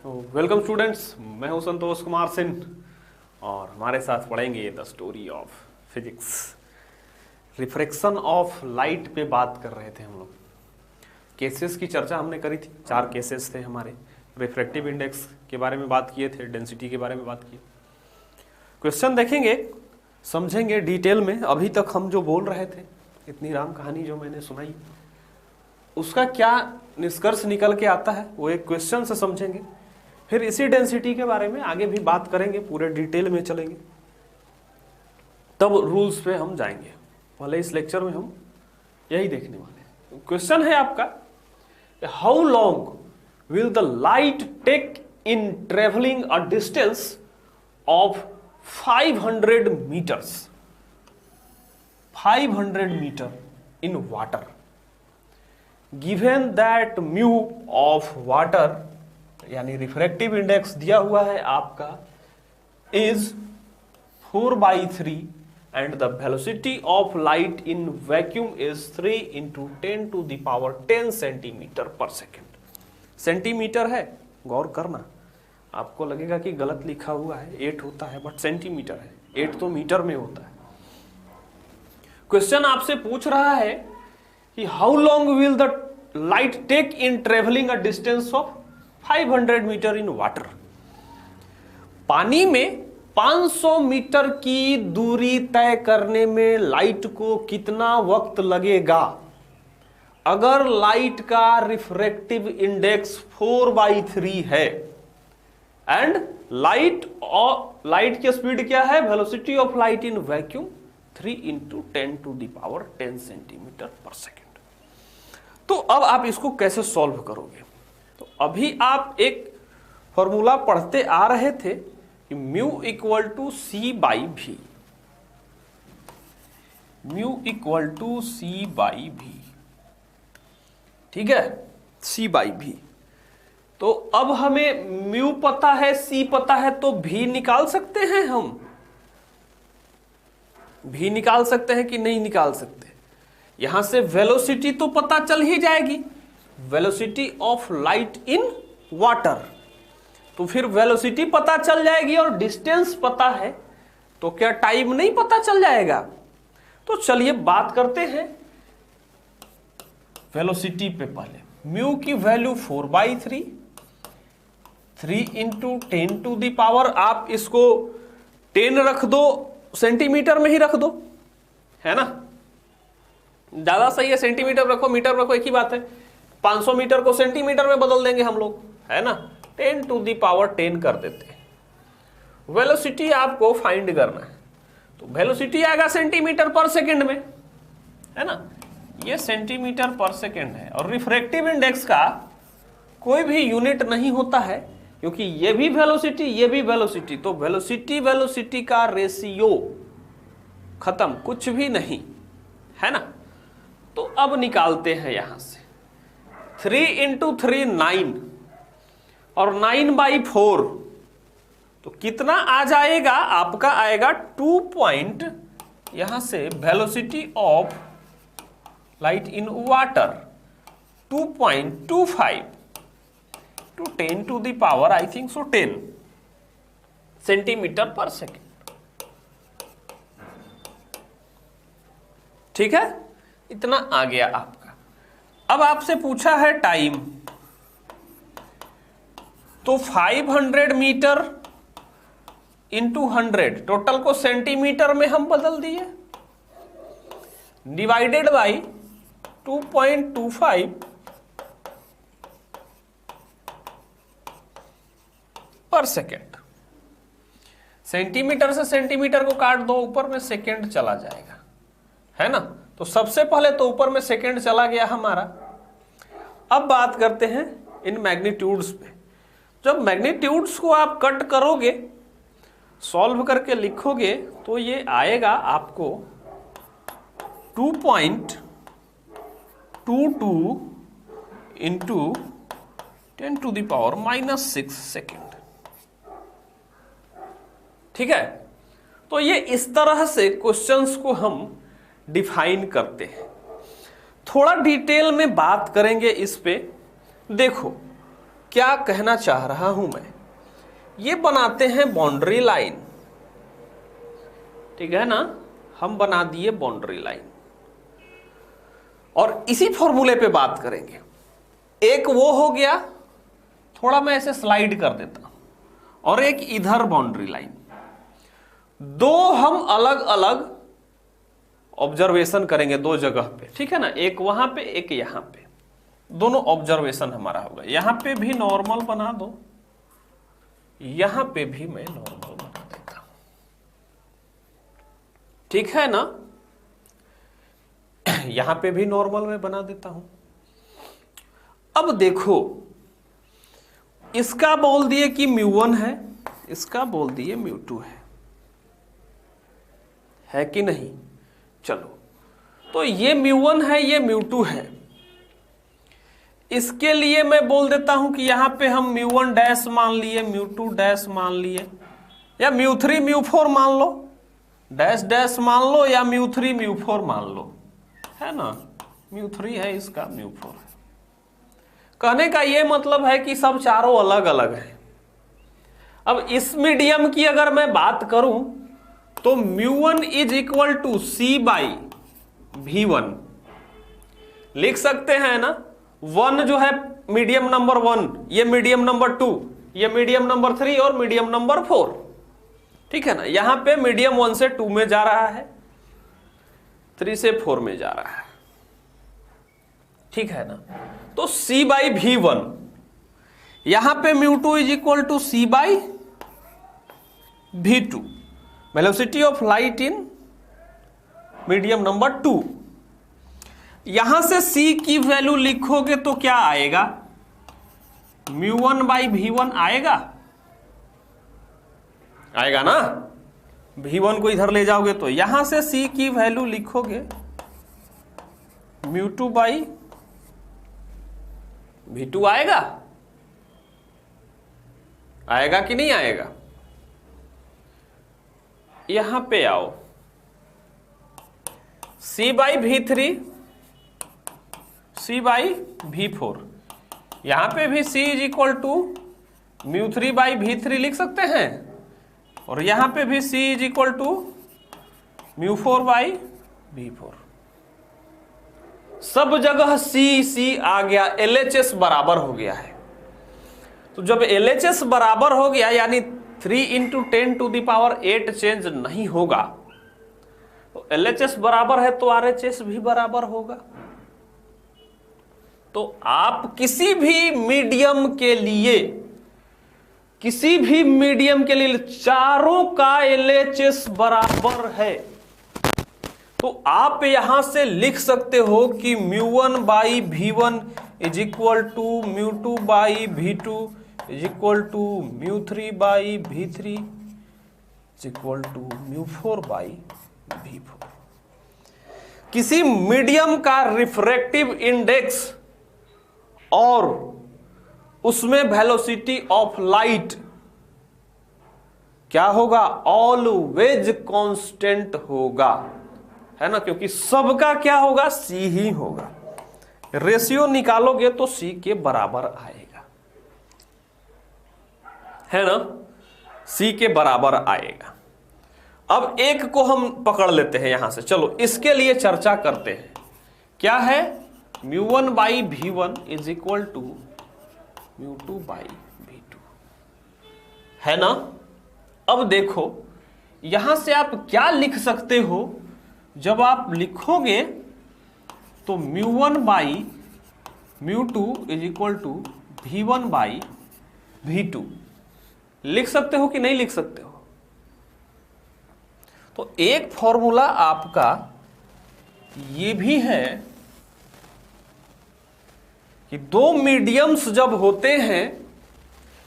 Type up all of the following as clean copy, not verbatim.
Welcome students, मैं हूं संतोष कुमार सिंह और हमारे साथ पढ़ेंगे the story of physics. Refraction of light पे बात कर रहे थे हम लोग। केसेस की चर्चा हमने करी थी, 4 केसेस थे हमारे। रिफ्रैक्टिव इंडेक्स के बारे में बात किए थे, डेंसिटी के बारे में बात की। क्वेश्चन देखेंगे, समझेंगे डिटेल में। अभी तक हम जो बोल रहे थे, इतनी राम कहानी जो मैंने सुनाई, उसका क्या निष्कर्ष निकल के आता है वो एक क्वेश्चन से समझेंगे। फिर इसी डेंसिटी के बारे में आगे भी बात करेंगे, पूरे डिटेल में चलेंगे, तब रूल्स पे हम जाएंगे। पहले इस लेक्चर में हम यही देखने वाले हैं। क्वेश्चन है आपका, how long will the light take in travelling a distance of 500 metres, 500 metre in water, given that mu of water, यानी रिफ्रैक्टिव इंडेक्स दिया हुआ है आपका, is 4/3 and the velocity of light in vacuum is 3 × 10⁻10 centimetre per second. Centimetre है, गौर करना, आपको लगेगा कि गलत लिखा हुआ है, 8 होता है बट सेंटीमीटर है, 8 तो मीटर में होता है। क्वेश्चन आपसे पूछ रहा है कि how long will the light take in travelling a distance of 500 metre in water. पानी में 500 मीटर की दूरी तय करने में लाइट को कितना वक्त लगेगा अगर लाइट का रिफ्रैक्टिव इंडेक्स 4/3 है एंड लाइट की स्पीड क्या है, velocity of light in vacuum 3 × 10⁻10 centimetre per second. तो अब आप इसको कैसे सॉल्व करोगे? तो अभी आप एक फॉर्मूला पढ़ते आ रहे थे कि mu equal to C/V, mu equal to C/V, ठीक है, C/V। तो अब हमें म्यू पता है, C पता है, तो V निकाल सकते हैं हम। भी निकाल सकते हैं कि नहीं निकाल सकते? यहां से वेलोसिटी तो पता चल ही जाएगी, velocity of light in water. तो फिर वेलोसिटी पता चल जाएगी और डिस्टेंस पता है, तो क्या टाइम नहीं पता चल जाएगा? तो चलिए बात करते हैं वेलोसिटी पे। पहले म्यू की वैल्यू 4/3, 3 × 10⁻, आप इसको 10 रख दो, सेंटीमीटर में ही रख दो, है ना, ज्यादा सही है। सेंटीमीटर रखो, मीटर रखो, एक ही बात है। 500 मीटर को सेंटीमीटर में बदल देंगे हम लोग, है ना, 10⁻10 कर देते हैं। वेलोसिटी आपको फाइंड करना है, तो वेलोसिटी आएगा सेंटीमीटर पर सेकेंड में, है ना, ये सेंटीमीटर पर सेकेंड है। और रिफ्रैक्टिव इंडेक्स का कोई भी यूनिट नहीं होता है, क्योंकि ये भी वेलोसिटी, ये भी वेलोसिटी, तो वेलोसिटी का रेशियो खत्म, कुछ भी नहीं, है ना। तो अब निकालते हैं यहां से 3 × 3 9 और 9/4, तो कितना आ जाएगा आपका? आएगा 2 यहां से velocity of light in water 2.25 × 10⁻, I think so 10 centimetre per second, ठीक है, इतना आ गया आपका। अब आपसे पूछा है टाइम, तो 500 मीटर × 100, टोटल को सेंटीमीटर में हम बदल दिए, डिवाइडेड बाई 2.25 पर सेकेंड। सेंटीमीटर से सेंटीमीटर को काट दो, ऊपर में सेकेंड चला जाएगा, है ना। तो सबसे पहले तो ऊपर में सेकेंड चला गया हमारा। अब बात करते हैं इन मैग्नीट्यूड्स पे। जब मैग्नीट्यूड्स को आप कट करोगे, सॉल्व करके लिखोगे, तो ये आएगा आपको 2.22 × 10⁻⁻6 सेकेंड, ठीक है। तो ये इस तरह से क्वेश्चंस को हम डिफाइन करते हैं। थोड़ा डिटेल में बात करेंगे इस पे। देखो, क्या कहना चाह रहा हूं मैं, ये बनाते हैं बाउंड्री लाइन, ठीक है ना, हम बना दिए बाउंड्री लाइन और इसी फॉर्मूले पे बात करेंगे। एक वो हो गया, थोड़ा मैं ऐसे स्लाइड कर देता हूं, और एक इधर बाउंड्री लाइन, दो हम अलग अलग ऑब्जर्वेशन करेंगे दो जगह पे, ठीक है ना, एक वहां पे एक यहां पे, दोनों ऑब्जर्वेशन हमारा होगा। यहां पे भी नॉर्मल बना दो, यहां पे भी मैं नॉर्मल बना देता हूं, ठीक है ना, यहां पे भी नॉर्मल में बना देता हूं। अब देखो, इसका बोल दिए कि μ1 है, इसका बोल दिए μ2 है कि नहीं। चलो, तो ये μ1 है, ये μ2 है, इसके लिए मैं बोल देता हूं कि यहां पे हम μ1 डैश मान लिए, μ2 डैश मान लिए, या μ3 μ4 मान लो, डैश डैश मान लो, या μ3 μ4 मान लो, है ना, μ3 है, इसका μ4 है। कहने का ये मतलब है कि सब चारों अलग अलग हैं। अब इस मीडियम की अगर मैं बात करूं तो μ1 is equal to C by V1 लिख सकते हैं ना। 1 जो है मीडियम नंबर 1, ये मीडियम नंबर 2, ये मीडियम नंबर 3 और मीडियम नंबर 4, ठीक है ना। यहां पे मीडियम 1 से 2 में जा रहा है, 3 से 4 में जा रहा है, ठीक है ना। तो C बाई V1, यहां पे μ2 is equal to C by V2, velocity of light in medium number 2। यहां से C की वैल्यू लिखोगे तो क्या आएगा, μ1 बाई V1 आएगा, आएगा ना। V1 को इधर ले जाओगे तो यहां से C की वैल्यू लिखोगे μ2 बाई V2 आएगा, आएगा कि नहीं आएगा। यहां पे आओ, C by V3, C by V4, यहां पे भी C is equal to μ3 by V3 लिख सकते हैं, और यहां पे भी C is equal to μ4 by V4। सब जगह C आ गया, LHS बराबर हो गया है। तो जब LHS बराबर हो गया, यानी 3 × 10⁸ चेंज नहीं होगा, तो LHS बराबर है तो RHS भी बराबर होगा। तो आप किसी भी मीडियम के लिए, किसी भी मीडियम के लिए चारों का LHS बराबर है, तो आप यहां से लिख सकते हो कि μ1 by V1 is equal to μ2 by V2 is equal to μ3 by V3 is equal to μ4 by V4। किसी मीडियम का रिफ्रैक्टिव इंडेक्स और उसमें वेलोसिटी ऑफ लाइट क्या होगा, ऑलवेज कांस्टेंट होगा, है ना, क्योंकि सबका क्या होगा, C ही होगा। रेशियो निकालोगे तो C के बराबर आएगा, है ना, C के बराबर आएगा। अब एक को हम पकड़ लेते हैं यहां से, चलो इसके लिए चर्चा करते हैं। क्या है, μ1 by V1 is equal to μ2 by V2, है ना। अब देखो, यहां से आप क्या लिख सकते हो, जब आप लिखोगे तो μ1 by μ2 is equal to V1 by V2 लिख सकते हो कि नहीं लिख सकते हो। तो एक फॉर्मूला आपका ये भी है कि दो मीडियम्स जब होते हैं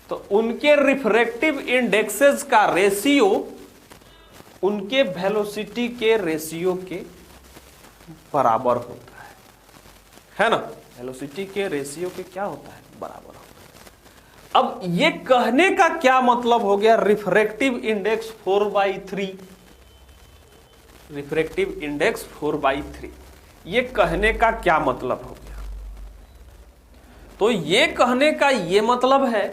तो उनके रिफ्रैक्टिव इंडेक्सेस का रेशियो उनके वेलोसिटी के रेशियो के बराबर होता है ना। वेलोसिटी के रेशियो के क्या होता है, बराबर होता है। अब ये कहने का क्या मतलब हो गया, रिफ्रैक्टिव इंडेक्स 4/3, रिफ्रैक्टिव इंडेक्स 4/3, ये कहने का क्या मतलब हो गया। तो ये कहने का ये मतलब है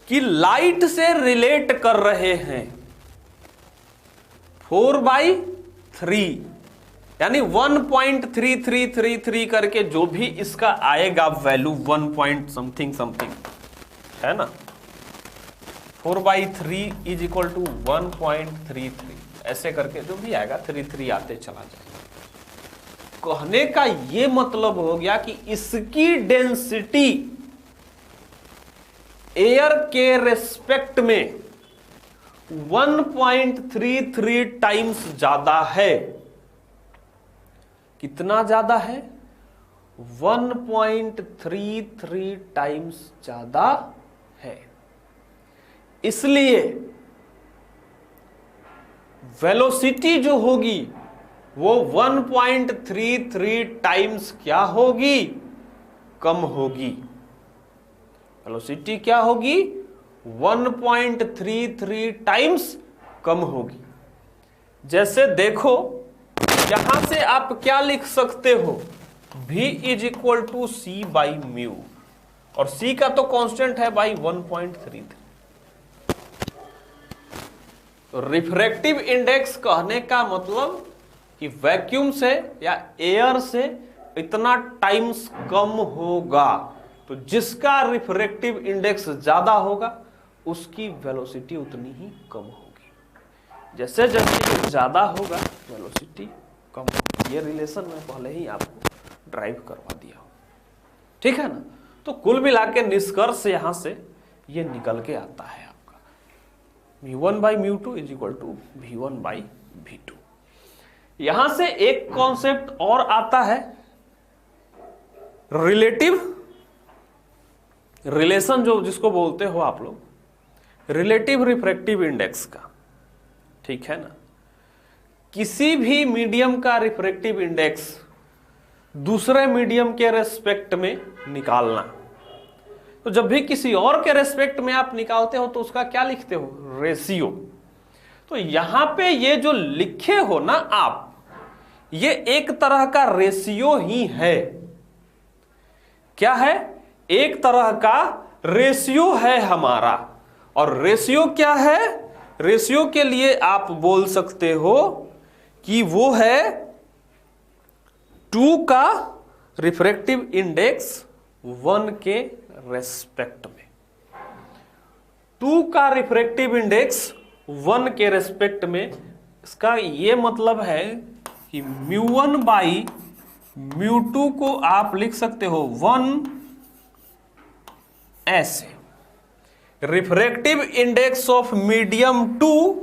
कि लाइट से रिलेट कर रहे हैं 4/3 यानी 1.3333 करके जो भी इसका आएगा वैल्यू 1 पॉइंट समथिंग समथिंग है ना, 4/3 इज इक्वल टू 1.33 ऐसे करके जो भी आएगा 33 आते चला जाएगा। कहने का ये मतलब हो गया कि इसकी डेंसिटी एयर के रेस्पेक्ट में 1.33 टाइम्स ज्यादा है। कितना ज्यादा है? 1.33 टाइम्स ज्यादा है। इसलिए वेलोसिटी जो होगी वो 1.33 टाइम्स क्या होगी? कम होगी। वेलोसिटी क्या होगी? 1.33 टाइम्स कम होगी। जैसे देखो यहां से आप क्या लिख सकते हो? v is equal to C by mu, और c का तो कांस्टेंट है बाई 1.33। तो रिफ्रैक्टिव इंडेक्स कहने का मतलब कि वैक्यूम से या एयर से इतना टाइम्स कम होगा। तो जिसका रिफ्रैक्टिव इंडेक्स ज्यादा होगा उसकी वेलोसिटी उतनी ही कम होगी। जैसे जैसे ज्यादा होगा वेलोसिटी कम होगी। ये रिलेशन मैं पहले ही आपको ड्राइव करवा दिया हूं, ठीक है ना। तो कुल मिला के निष्कर्ष यहां से ये निकल के आता है आपका μ1/μ2 इज इक्वल टू v1/v2। यहां से एक कॉन्सेप्ट और आता है रिलेशन जो जिसको बोलते हो आप लोग रिलेटिव रिफ्रैक्टिव इंडेक्स का, ठीक है ना। किसी भी मीडियम का रिफ्रैक्टिव इंडेक्स दूसरे मीडियम के रेस्पेक्ट में निकालना। तो जब भी किसी और के रेस्पेक्ट में आप निकालते हो तो उसका क्या लिखते हो? रेशियो। तो यहां पे ये जो लिखे हो ना आप, ये एक तरह का रेशियो ही है। क्या है? एक तरह का रेशियो है हमारा। और रेशियो क्या है? रेशियो के लिए आप बोल सकते हो कि वो है 2 का रिफ्रैक्टिव इंडेक्स 1 के रेस्पेक्ट में। 2 का रिफ्रैक्टिव इंडेक्स 1 के रेस्पेक्ट में, इसका ये मतलब है कि μ1/μ2 को आप लिख सकते हो 1 ऐसे। Refractive index of medium 2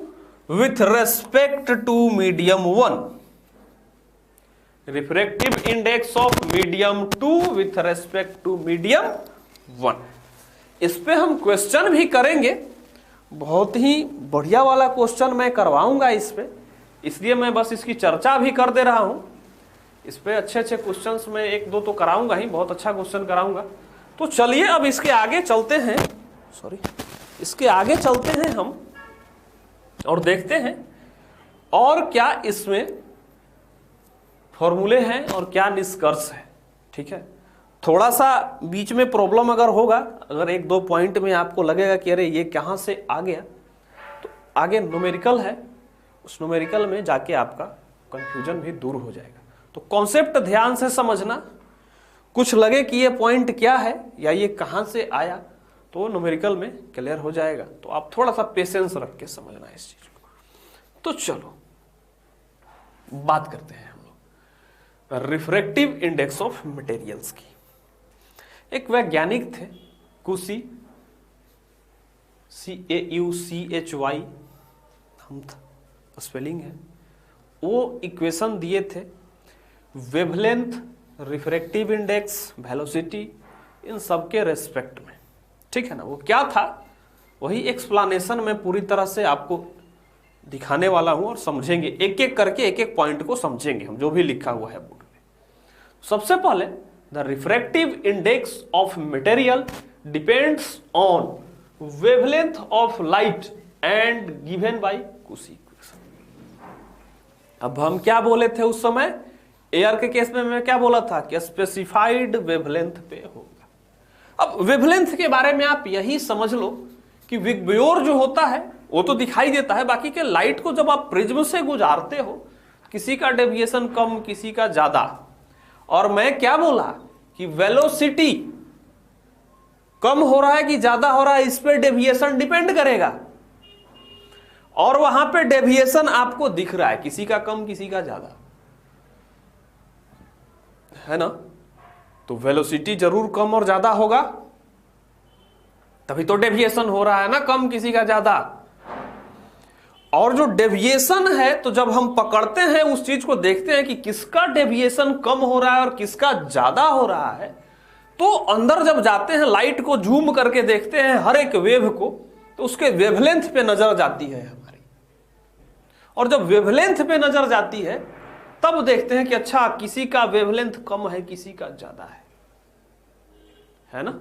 with respect to medium 1। Refractive index of medium 2 with respect to medium 1। इस पे हम क्वेश्चन भी करेंगे, बहुत ही बढ़िया वाला क्वेश्चन मैं करवाऊंगा इस पे, इसलिए मैं बस इसकी चर्चा भी कर दे रहा हूं। इस पे अच्छे अच्छे क्वेश्चंस में 1-2 तो कराऊंगा ही, बहुत अच्छा क्वेश्चन कराऊंगा। तो चलिए अब इसके आगे चलते हैं, इसके आगे चलते हैं हम और देखते हैं और क्या इसमें फॉर्मूले हैं और क्या निष्कर्ष है, ठीक है। थोड़ा सा बीच में प्रॉब्लम अगर होगा, अगर 1-2 पॉइंट में आपको लगेगा कि अरे ये कहां से आ गया, तो आगे न्यूमेरिकल है, उस न्यूमेरिकल में जाके आपका कंफ्यूजन भी दूर हो जाएगा। तो कॉन्सेप्ट ध्यान से समझना, कुछ लगे कि ये पॉइंट क्या है या ये कहां से आया, तो न्यूमेरिकल में क्लियर हो जाएगा। तो आप थोड़ा सा पेशेंस रख के समझना इस चीज को। तो चलो बात करते हैं हम लोग रिफ्रैक्टिव इंडेक्स ऑफ मटेरियल्स की। एक वैज्ञानिक थे कुशी, CAUCHY हम स्पेलिंग है। वो इक्वेशन दिए थे वेवलेंथ, रिफ्रैक्टिव इंडेक्स, वेलोसिटी, इन सब के रेस्पेक्ट में, ठीक है ना। वो क्या था वही एक्सप्लेनेशन में पूरी तरह से आपको दिखाने वाला हूं और समझेंगे, एक एक करके एक एक पॉइंट को समझेंगे हम, जो भी लिखा हुआ है बोर्ड में। सबसे पहले the refractive index of material depends on wavelength of light and given by कुशी इक्वेशन। अब हम क्या बोले थे उस समय, एयर के केस में मैं क्या बोला था कि स्पेसिफाइड वेवलेंथ पे होगा। अब वेवलेंथ के बारे में आप यही समझ लो कि विग्योर जो होता है वो तो दिखाई देता है, बाकी के लाइट को जब आप प्रिज्म से गुजारते हो किसी का डेविएशन कम किसी का ज्यादा, और मैं क्या बोला कि वेलोसिटी कम हो रहा है कि ज्यादा हो रहा है इस पे डेविएशन डिपेंड करेगा, और वहां पे डेविएशन आपको दिख रहा है किसी का कम किसी का ज्यादा, है ना। तो वेलोसिटी जरूर कम और ज्यादा होगा, तभी तो डेविएशन हो रहा है ना, कम किसी का ज्यादा। और जो डेविएशन है, तो जब हम पकड़ते हैं उस चीज को देखते हैं कि किसका डेविएशन कम हो रहा है और किसका ज्यादा हो रहा है, तो अंदर जब जाते हैं लाइट को जूम करके देखते हैं हर एक वेव को, तो उसके वेवलेंथ पे नजर जाती है हमारी, और जब वेवलेंथ पे नजर जाती है तब देखते हैं कि अच्छा किसी का वेवलेंथ कम है किसी का ज्यादा है ना,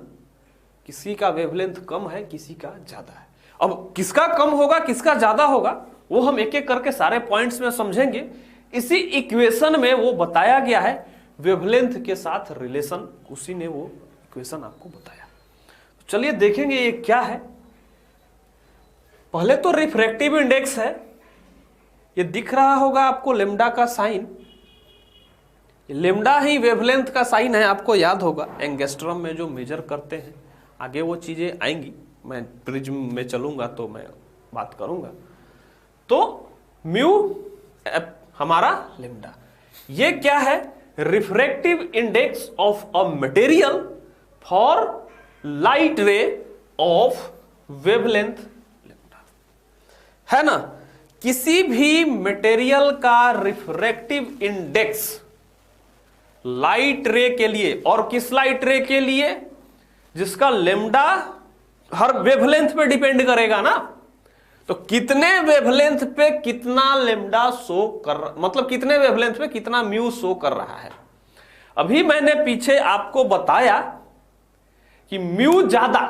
किसी का वेवलेंथ कम है किसी का ज्यादा है। अब किसका कम होगा किसका ज्यादा होगा वो हम एक एक करके सारे पॉइंट्स में समझेंगे। इसी इक्वेशन में वो बताया गया है वेवलेंथ के साथ रिलेशन, उसी ने वो इक्वेशन आपको बताया। चलिए देखेंगे ये क्या है। पहले तो रिफ्रैक्टिव इंडेक्स है, ये दिख रहा होगा आपको लेम्डा का साइन, लेम्डा ही वेवलेंथ का साइन है, आपको याद होगा एंगस्ट्रम में जो मेजर करते हैं, आगे वो चीजें आएंगी, मैं प्रिज्म में चलूंगा तो मैं बात करूंगा। तो म्यू हमारा लेम्डा, ये क्या है, refractive index of a material for light ray of wavelength lambda, है ना। किसी भी मटेरियल का रिफ्रैक्टिव इंडेक्स लाइट रे के लिए, और किस लाइट रे के लिए, जिसका लेम्डा हर वेवलेंथ पे डिपेंड करेगा ना, तो कितने वेवलेंथ पे कितना लेम्डा शो कर, मतलब कितने वेवलेंथ पे कितना म्यू शो कर रहा है। अभी मैंने पीछे आपको बताया कि म्यू ज्यादा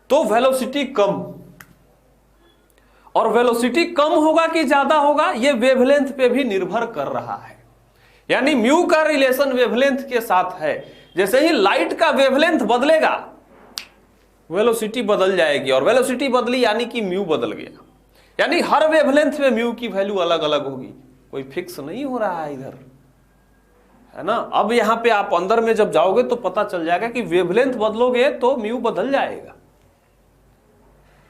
तो वेलोसिटी कम, और वेलोसिटी कम होगा कि ज्यादा होगा ये वेवलेंथ पे भी निर्भर कर रहा है, यानी म्यू का रिलेशन वेवलेंथ के साथ है। जैसे ही लाइट का वेवलेंथ बदलेगा वेलोसिटी बदल जाएगी, और वेलोसिटी बदली यानी कि म्यू बदल गया, यानी हर वेवलेंथ में म्यू की वैल्यू अलग अलग होगी, कोई फिक्स नहीं हो रहा है इधर, है ना। अब यहां पे आप अंदर में जब जाओगे तो पता चल जाएगा कि वेवलेंथ बदलोगे तो म्यू बदल जाएगा।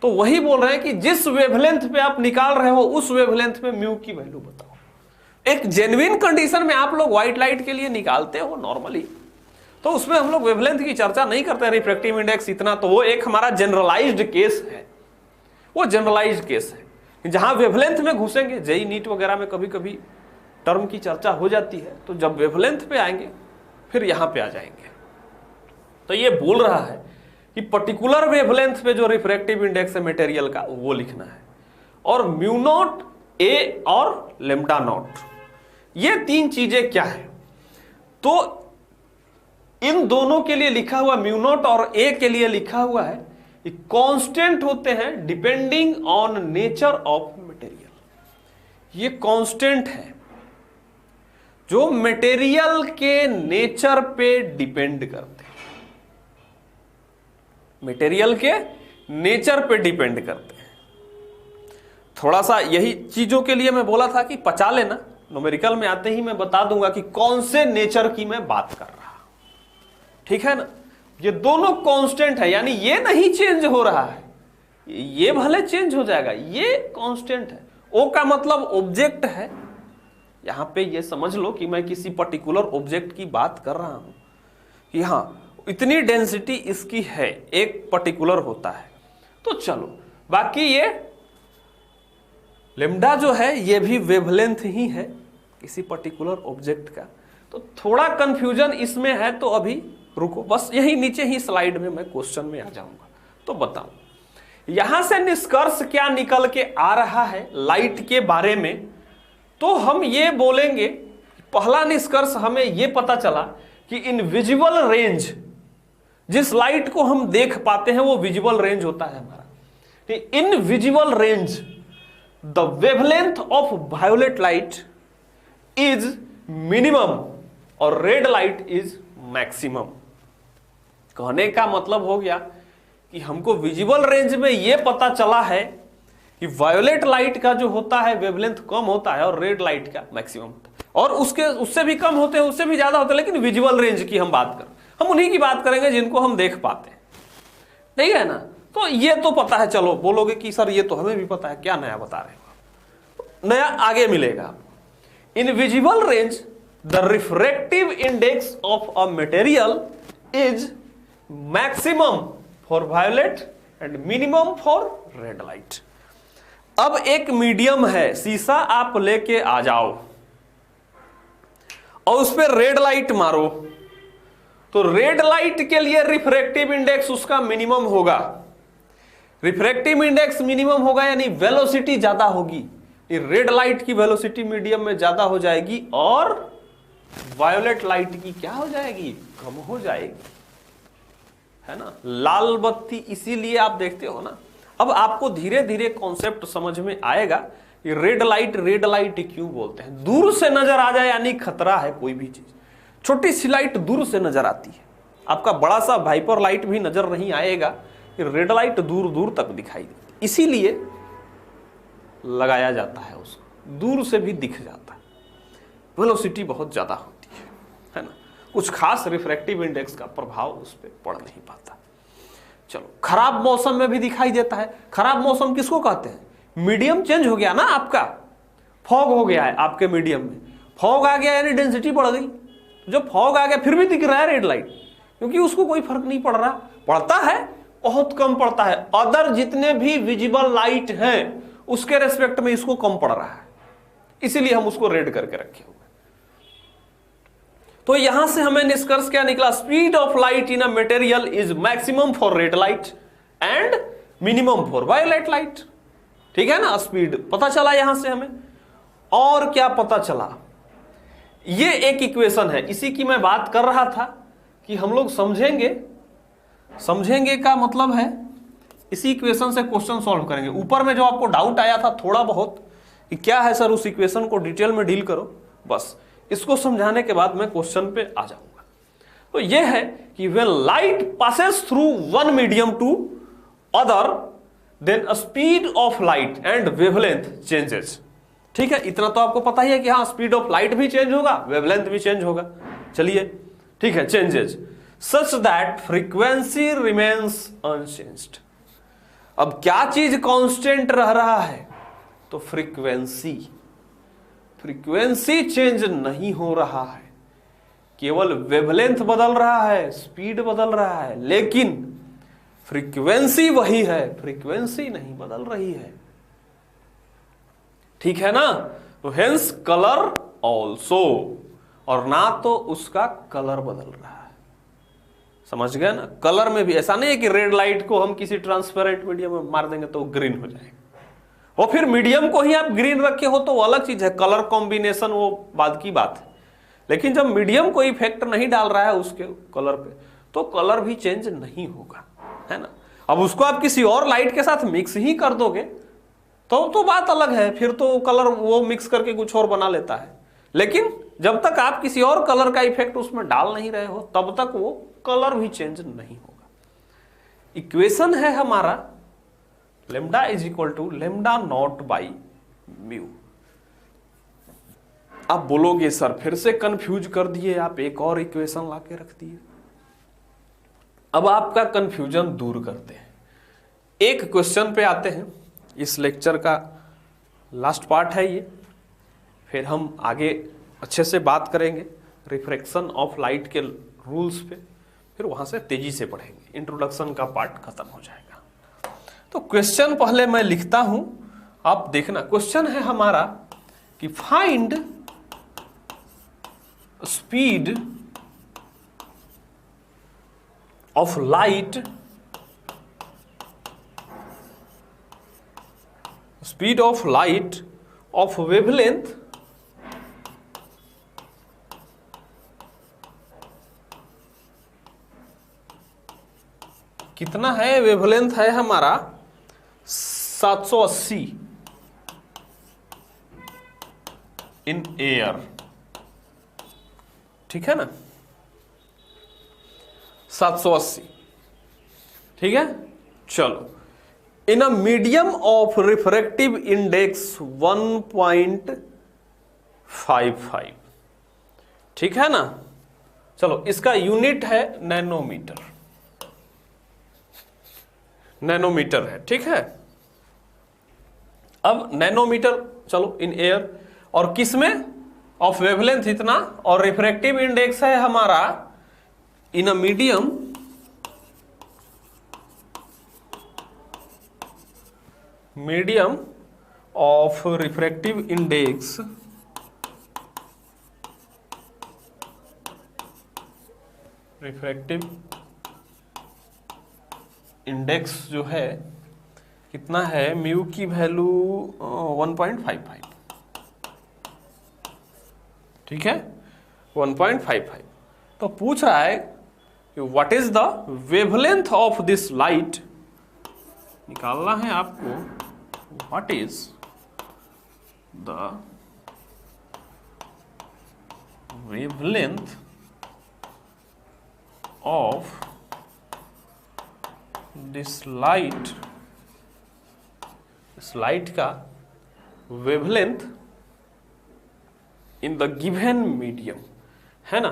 तो वही बोल रहे हैं कि जिस वेवलेंथ पे आप निकाल रहे हो उस वेवलेंथ में म्यू की वैल्यू बताओ। एक जेन्युइन कंडीशन में आप लोग व्हाइट लाइट के लिए निकालते हो नॉर्मली, तो उसमें हम लोग वेवलेंथ की चर्चा नहीं करते, रिफ्रैक्टिव इंडेक्स इतना, तो वो एक हमारा जनरलाइज्ड केस है, वो जनरलाइज्ड केस है। जहां वेवलेंथ में घुसेंगे, जेई नीट वगैरह में कभी कभी टर्म की चर्चा हो जाती है, तो जब वेवलेंथ पे आएंगे फिर यहां पे आ जाएंगे। तो ये बोल रहा है कि पर्टिकुलर वेवलेंथ पे जो रिफ्रैक्टिव इंडेक्स है मटेरियल का वो लिखना है, और म्यू नॉट ए और लेम्डा नॉट, ये तीन चीजें क्या है। तो इन दोनों के लिए लिखा हुआ म्यू नॉट और ए के लिए लिखा हुआ है कांस्टेंट होते हैं depending on nature of material. ये कांस्टेंट है जो मटेरियल के नेचर पे डिपेंड करते हैं, मटेरियल के नेचर पे डिपेंड करते हैं। थोड़ा सा यही चीजों के लिए मैं बोला था कि पचा लेना, न्यूमेरिकल में आते ही मैं बता दूंगा कि कौन से नेचर की मैं बात कर रहा, ठीक है ना। ये दोनों कांस्टेंट है, यानी ये नहीं चेंज हो रहा है, ये भले चेंज हो जाएगा, ये कांस्टेंट है। ओ का मतलब ऑब्जेक्ट है, यहां पे ये समझ लो कि मैं किसी पर्टिकुलर ऑब्जेक्ट की बात कर रहा हूं कि हां इतनी डेंसिटी इसकी है, एक पर्टिकुलर होता है। तो चलो, बाकी ये लेम्डा जो है ये भी वेवलेंथ ही है किसी पर्टिकुलर ऑब्जेक्ट का। तो थोड़ा कंफ्यूजन इसमें है, तो अभी रुको, बस यही नीचे ही स्लाइड में मैं क्वेश्चन में आ जाऊंगा तो बताऊं यहां से निष्कर्ष क्या निकल के आ रहा है लाइट के बारे में। तो हम ये बोलेंगे, पहला निष्कर्ष हमें ये पता चला कि इन विजुअल रेंज, जिस लाइट को हम देख पाते हैं वो विजुअल रेंज होता है हमारा। इन visual range the wavelength of violet light is minimum और रेड लाइट इज मैक्सिमम। कहने का मतलब हो गया कि हमको विजिबल रेंज में ये पता चला है कि वायोलेट लाइट का जो होता है वेवलेंथ कम होता है और रेड लाइट का मैक्सिमम होता है, और उससे भी कम होते हैं, उससे भी ज्यादा होते हैं, लेकिन विजिबल रेंज की हम बात कर, हम उन्हीं की बात करेंगे जिनको हम देख पाते हैं, नहीं है ना। तो ये तो पता है, चलो बोलोगे कि सर ये तो हमें भी पता है, क्या नया बता रहे हो, नया आगे मिलेगा। In visible range the refractive index of a material is maximum for violet and minimum for red light. अब एक मीडियम है, शीशा आप लेके आ जाओ और उस पर रेड लाइट मारो, तो रेड लाइट के लिए रिफ्रैक्टिव इंडेक्स उसका मिनिमम होगा। रिफ्रैक्टिव इंडेक्स मिनिमम होगा यानी वेलोसिटी ज्यादा होगी, रेड लाइट की वेलोसिटी मीडियम में ज्यादा हो जाएगी और वायोलेट लाइट की क्या हो जाएगी, कम हो जाएगी, है ना। लाल बत्ती इसीलिए आप देखते हो ना। अब आपको धीरे धीरे कॉन्सेप्ट समझ में आएगा कि रेड लाइट क्यों बोलते हैं। दूर से नजर आ जाए यानी खतरा है, कोई भी चीज छोटी सी लाइट दूर से नजर आती है, आपका बड़ा सा वाइपर लाइट भी नजर नहीं आएगा, रेड लाइट दूर दूर तक दिखाई देती, इसीलिए लगाया जाता है उसको, दूर से भी दिख जाता है, वेलोसिटी बहुत ज्यादा होती है ना। कुछ खास रिफ्रैक्टिव इंडेक्स का प्रभाव उस पर पड़ नहीं पाता। चलो, खराब मौसम में भी दिखाई देता है। खराब मौसम किसको कहते हैं, मीडियम चेंज हो गया ना आपका, फॉग हो गया है आपके मीडियम में, फॉग आ गया यानी डेंसिटी बढ़ गई, जब फॉग आ गया फिर भी दिख रहा है रेड लाइट, क्योंकि उसको कोई फर्क नहीं पड़ रहा, पड़ता है बहुत कम पड़ता है, अदर जितने भी विजिबल लाइट हैं उसके रेस्पेक्ट में इसको कम पड़ रहा है, इसीलिए हम उसको रेड करके रखे हुए। तो यहां से हमें निष्कर्ष क्या निकला, speed of light in a material is maximum for red light and minimum for violet light. ठीक है ना, स्पीड पता चला यहां से हमें। और क्या पता चला, ये एक इक्वेशन है, इसी की मैं बात कर रहा था कि हम लोग समझेंगे का मतलब है इसी इक्वेशन से क्वेश्चन सॉल्व करेंगे। ऊपर में जो आपको डाउट आया था थोड़ा बहुत कि क्या है सर, उस इक्वेशन को डिटेल में डील करो, बस इसको समझाने के बाद मैं क्वेश्चन पे आ जाऊंगा। तो यह है कि when light passes through one medium to other then speed of light and wavelength changes. ठीक है, इतना तो आपको पता ही है कि हाँ, स्पीड ऑफ लाइट भी चेंज होगा, वेवलेंथ भी चेंज होगा। चलिए ठीक है, changes such that frequency remains unchanged. अब क्या चीज कांस्टेंट रह रहा है, तो फ्रीक्वेंसी चेंज नहीं हो रहा है, केवल वेवलेंथ बदल रहा है, स्पीड बदल रहा है, लेकिन फ्रीक्वेंसी वही है, फ्रीक्वेंसी नहीं बदल रही है। ठीक है ना, तो हेंस कलर ऑल्सो, और ना तो उसका कलर बदल रहा है। समझ गए ना, कलर में भी ऐसा नहीं है कि रेड लाइट को हम किसी ट्रांसपेरेंट मीडियम में मार देंगे तो ग्रीन हो जाएगा, और फिर मीडियम को ही आप ग्रीन रखे हो तो वो अलग चीज है, कलर कॉम्बिनेशन वो बाद की बात है। लेकिन जब मीडियम कोई इफेक्ट नहीं डाल रहा है उसके कलर पे, तो कलर भी चेंज नहीं होगा, है ना। अब उसको आप किसी और लाइट के साथ मिक्स ही कर दोगे तो बात अलग है, फिर तो कलर वो मिक्स करके कुछ और बना लेता है। लेकिन जब तक आप किसी और कलर का इफेक्ट उसमें डाल नहीं रहे हो तब तक वो कलर भी चेंज नहीं होगा। इक्वेशन है हमारा lambda is equal to lambda not by mu. आप बोलोगे सर फिर से कंफ्यूज कर दिए आप, एक और इक्वेशन लाके रख दिए। अब आपका कंफ्यूजन दूर करते हैं, एक क्वेश्चन पे आते हैं। इस लेक्चर का लास्ट पार्ट है ये, फिर हम आगे अच्छे से बात करेंगे रिफ्रैक्शन ऑफ लाइट के रूल्स पे, फिर वहां से तेजी से पढ़ेंगे, इंट्रोडक्शन का पार्ट खत्म हो जाएगा। तो क्वेश्चन पहले मैं लिखता हूं, आप देखना। क्वेश्चन है हमारा कि find speed of light, speed of light of wavelength कितना है, वेवलेंथ है हमारा 780 इन एयर। ठीक है ना, 780। ठीक है, चलो in a medium of refractive index 1.55। ठीक है ना। चलो इसका यूनिट है नैनोमीटर, नैनोमीटर है। ठीक है, अब नैनोमीटर चलो इन एयर, और किसमें, ऑफ वेवलेंथ इतना, और रिफ्रैक्टिव इंडेक्स है हमारा in a medium of refractive index जो है कितना है, म्यू की वैल्यू 1.55। ठीक है, 1.55। तो पूछ रहा है कि what is the wavelength of this light, निकालना है आपको, what is the wavelength of this light, इस लाइट का wavelength in the given medium, है ना,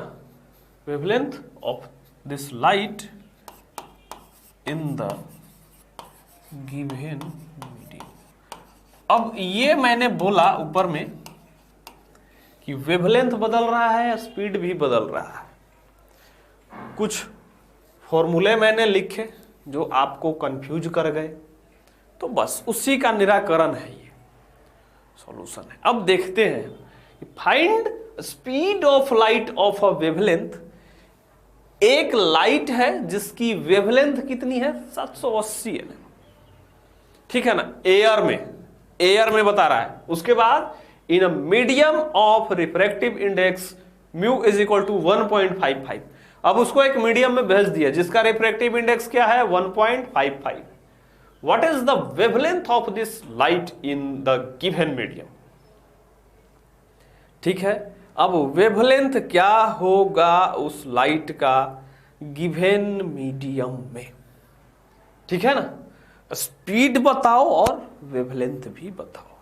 wavelength of this light in the given medium. अब ये मैंने बोला ऊपर में कि वेवलेंथ बदल रहा है, स्पीड भी बदल रहा है। कुछ फॉर्मूले मैंने लिखे जो आपको कंफ्यूज कर गए, तो बस उसी का निराकरण है, ये सॉल्यूशन है। अब देखते हैं, find speed of light of a wavelength. एक लाइट है जिसकी वेवलेंथ कितनी है, 780 है। ठीक है ना, एयर में बता रहा है। उसके बाद in a medium of refractive index mu is equal to 1.55। अब उसको एक मीडियम में भेज दिया जिसका रिफ्रैक्टिव इंडेक्स क्या है, 1.55। What is the wavelength of this light in the given medium. ठीक है, अब वेवलेंथ क्या होगा उस लाइट का गिवन मीडियम में। ठीक है ना, स्पीड बताओ और वेवलेंथ भी बताओ।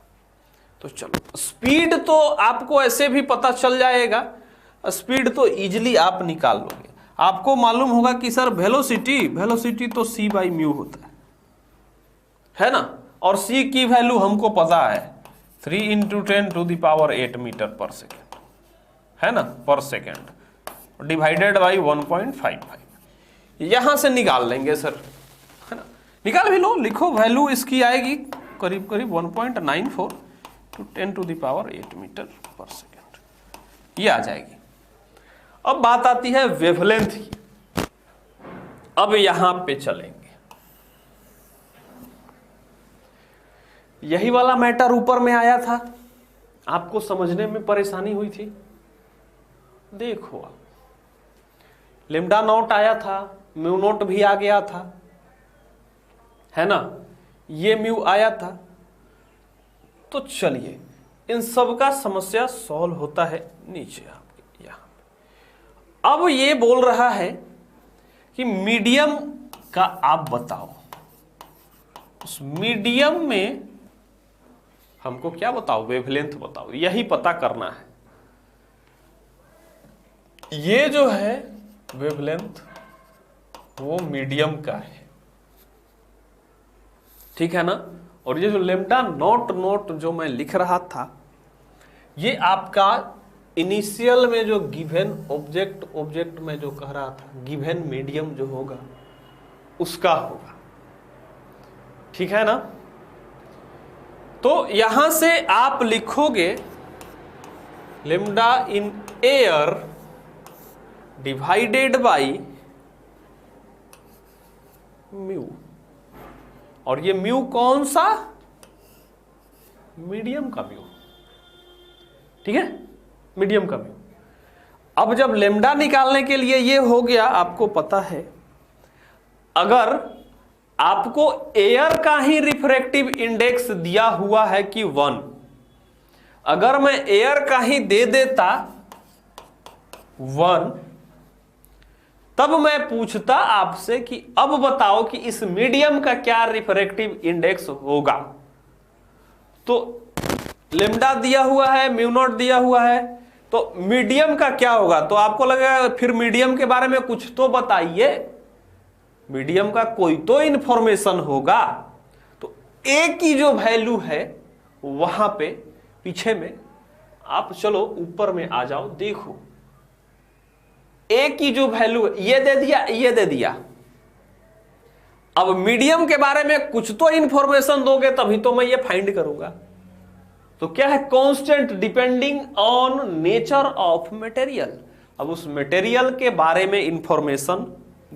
तो चलो, स्पीड तो आपको ऐसे भी पता चल जाएगा, स्पीड तो इजीली आप निकाल लोगे। आपको मालूम होगा कि सर वेलोसिटी तो c बाई म्यू होता है ना, और c की वैल्यू हमको पता है 3 × 10⁸ मीटर पर सेकेंड, है ना, पर सेकेंड, डिवाइडेड बाई 1.55। यहां से निकाल लेंगे सर, है ना, निकाल भी लो, लिखो वैल्यू इसकी आएगी करीब करीब 1.94 × 10⁸ मीटर पर सेकेंड, ये आ जाएगी। अब बात आती है वेवलेंथ की। अब यहां पे चलेंगे, यही वाला मैटर ऊपर में आया था, आपको समझने में परेशानी हुई थी। देखो आप, लैम्डा नॉट आया था, म्यू नॉट भी आ गया था, है ना, ये म्यू आया था। तो चलिए इन सब का समस्या सॉल्व होता है नीचे आपके यहां। अब ये बोल रहा है कि मीडियम का आप बताओ, उस मीडियम में हमको क्या बताओ, वेवलेंथ बताओ, यही पता करना है। ये जो है वेवलेंथ वो मीडियम का है, ठीक है ना। और ये जो लैम्डा नॉट जो मैं लिख रहा था, ये आपका इनिशियल में जो गिवन ऑब्जेक्ट में जो कह रहा था, गिवन मीडियम जो होगा उसका होगा, ठीक है ना। तो यहां से आप लिखोगे lambda in air divided by mu, और ये म्यू कौन सा, मीडियम का म्यू, ठीक है, मीडियम का म्यू। अब जब लैम्डा निकालने के लिए ये हो गया, आपको पता है अगर आपको एयर का ही रिफ्रैक्टिव इंडेक्स दिया हुआ है कि 1, अगर मैं एयर का ही दे देता 1, तब मैं पूछता आपसे कि अब बताओ कि इस मीडियम का क्या रिफ्रैक्टिव इंडेक्स होगा। तो लेम्डा दिया हुआ है, म्यू नॉट दिया हुआ है, तो मीडियम का क्या होगा। तो आपको लगेगा फिर मीडियम के बारे में कुछ तो बताइए, मीडियम का कोई तो इंफॉर्मेशन होगा। तो ए की जो वैल्यू है वहां पे पीछे में आप चलो ऊपर में आ जाओ, देखो ए की जो वैल्यू है ये दे दिया, ये दे दिया। अब मीडियम के बारे में कुछ तो इंफॉर्मेशन दोगे तभी तो मैं ये फाइंड करूंगा। तो क्या है, constant depending on nature of material. अब उस मटेरियल के बारे में इंफॉर्मेशन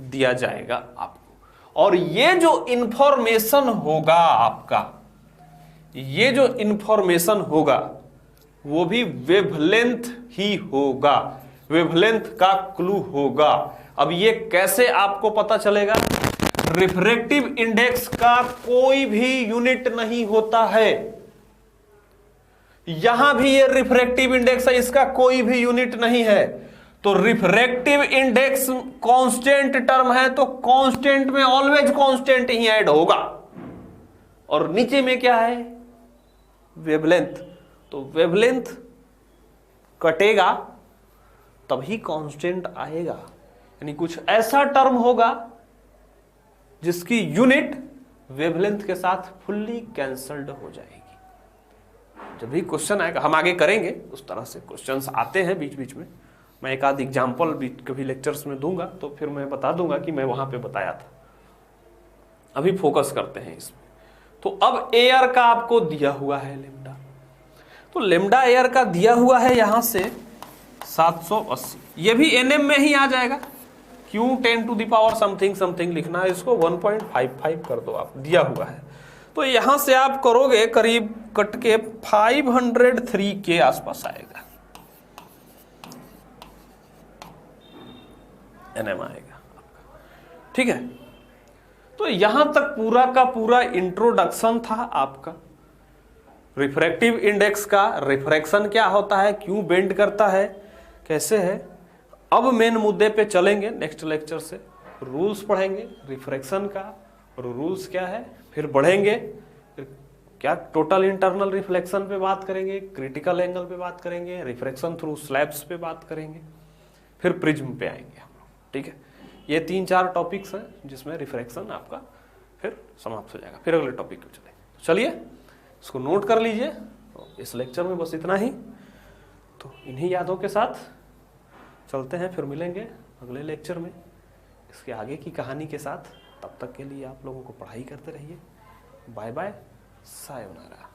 दिया जाएगा आपको, और ये जो इंफॉर्मेशन होगा आपका, ये जो इंफॉर्मेशन होगा वो भी वेवलेंथ ही होगा, वेवलेंथ का क्लू होगा। अब ये कैसे आपको पता चलेगा, रिफ्रैक्टिव इंडेक्स का कोई भी यूनिट नहीं होता है। यहां भी ये रिफ्रैक्टिव इंडेक्स है, इसका कोई भी यूनिट नहीं है। तो रिफ्रैक्टिव इंडेक्स कांस्टेंट टर्म है, तो कांस्टेंट में ऑलवेज कांस्टेंट ही ऐड होगा। और नीचे में क्या है, वेवलेंथ। तो वेवलेंथ कटेगा तभी कांस्टेंट आएगा, यानी कुछ ऐसा टर्म होगा जिसकी यूनिट वेवलेंथ के साथ फुल्ली कैंसल्ड हो जाएगी। जब भी क्वेश्चन आएगा, हम आगे करेंगे, उस तरह से क्वेश्चंस आते हैं बीच बीच में। मैं एक आध एग्जाम्पल भी कभी लेक्चर्स में दूंगा, तो फिर मैं बता दूंगा कि मैं वहां पे बताया था। अभी फोकस करते हैं इसमें। तो अब एयर का आपको दिया हुआ है लेम्डा, तो लेम्डा एयर का दिया हुआ है यहां से 780, ये भी एनएम में ही आ जाएगा। क्यों 10 to the power something something लिखना है, इसको 1.55 कर दो आप, दिया हुआ है। तो यहां से आप करोगे करीब कट के 503 के आसपास आएगा, एनएम आएगा, ठीक है। तो यहां तक पूरा का पूरा इंट्रोडक्शन था आपका रिफ्रैक्टिव इंडेक्स का, रिफ्रैक्शन क्या होता है, क्यों बेंड करता है, कैसे है। अब मेन मुद्दे पे चलेंगे, नेक्स्ट लेक्चर से रूल्स पढ़ेंगे रिफ्रैक्शन का, और रूल्स क्या है, फिर बढ़ेंगे, फिर क्या टोटल इंटरनल रिफ्लेक्शन पे बात करेंगे, क्रिटिकल एंगल पे बात करेंगे, रिफ्रैक्शन थ्रू स्लैब्स पे बात करेंगे, फिर प्रिज्म पे आएंगे हम लोग, ठीक है। ये 3-4 टॉपिक्स हैं जिसमें रिफ्रैक्शन आपका फिर समाप्त हो जाएगा। फिर अगले टॉपिक पे चलेंगे। चलिए इसको नोट कर लीजिए। तो इस लेक्चर में बस इतना ही। तो इन्हीं यादों के साथ चलते हैं, फिर मिलेंगे अगले लेक्चर में इसके आगे की कहानी के साथ। तब तक के लिए आप लोगों को पढ़ाई करते रहिए। Bye bye, sayonara.